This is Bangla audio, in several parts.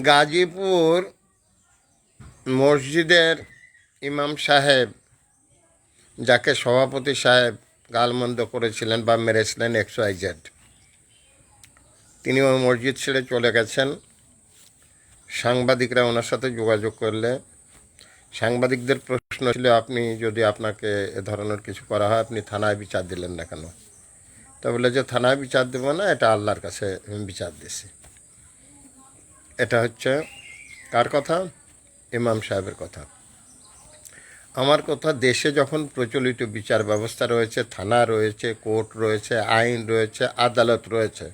গাজীপুর মসজিদের ইমাম সাহেব, যাকে সভাপতি সাহেব গালমন্দ করেছিলেন বা মেরেছিলেন XYZ, তিনি ওই মসজিদ ছেড়ে চলে গেছেন। সাংবাদিকরা ওনার সাথে যোগাযোগ করলে সাংবাদিকদের প্রশ্ন ছিল, আপনি যদি আপনাকে এ ধরনের কিছু করা হয় আপনি থানায় বিচার দিলেন না কেন? তা বলে যে থানায় বিচার দেবো না, এটা আল্লাহর কাছে বিচার দিছি। এটা হচ্ছে কার কথা? ইমাম সাহেবের কথা। আমার কথা, দেশে যখন প্রচলিত বিচার ব্যবস্থা রয়েছে, থানা রয়েছে, কোর্ট রয়েছে, আইন রয়েছে, আদালত রয়েছে,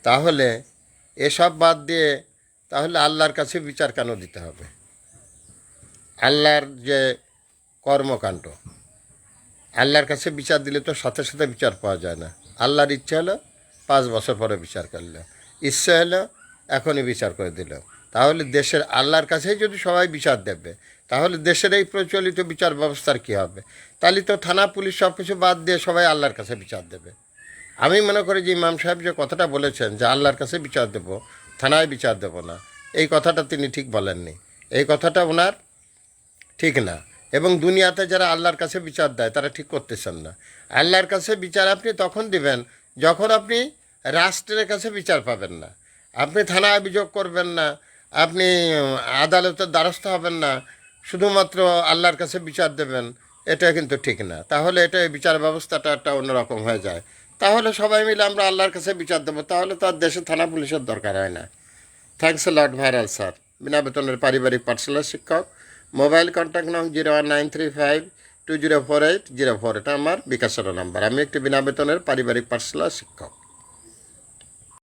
তাহলে এসব বাদ দিয়ে তাহলে আল্লাহর কাছে বিচার কেন দিতে হবে? আল্লাহর যে কর্মকাণ্ড, আল্লাহর কাছে বিচার দিলে তো সাথে সাথে বিচার পাওয়া যায় না। আল্লাহর ইচ্ছা হলো 5 বছর পরে বিচার করলো, ইচ্ছা হলো এখনই বিচার করে দিল। তাহলে দেশের আল্লাহর কাছেই যদি সবাই বিচার দেবে, তাহলে দেশের এই প্রচলিত বিচার ব্যবস্থার কী হবে? তাহলে তো থানা পুলিশ সব কিছু বাদ দিয়ে সবাই আল্লাহর কাছে বিচার দেবে। আমি মনে করি যে ইমাম সাহেব যে কথাটা বলেছেন যে আল্লাহর কাছে বিচার দেব, থানায় বিচার দেব না, এই কথাটা তিনি ঠিক বলেননি। এই কথাটা ওনার ঠিক না। এবং দুনিয়াতে যারা আল্লাহর কাছে বিচার দেয় তারা ঠিক করতেছেন না। আল্লাহর কাছে বিচার আপনি তখন দিবেন যখন আপনি রাষ্ট্রের কাছে বিচার পাবেন না। আপনি থানায় অভিযোগ করবেন না, আপনি আদালতের দ্বারস্থ হবেন না, শুধুমাত্র আল্লাহর কাছে বিচার দেবেন, এটা কিন্তু ঠিক না। তাহলে এটা বিচার ব্যবস্থাটা একটা অন্যরকম হয়ে যায়। তাহলে সবাই মিলে আমরা আল্লাহর কাছে বিচার দেবো, তাহলে তো আর দেশে থানা পুলিশের দরকার হয় না। Thanks a lot viral sir. বিনা বেতনের পারিবারিক পাঠশালার শিক্ষক। মোবাইল কন্ট্যাক্ট নং 01935204804। এটা আমার বিকাশের নাম্বার। আমি একটি বিনা বেতনের পারিবারিক পাঠশালার শিক্ষক।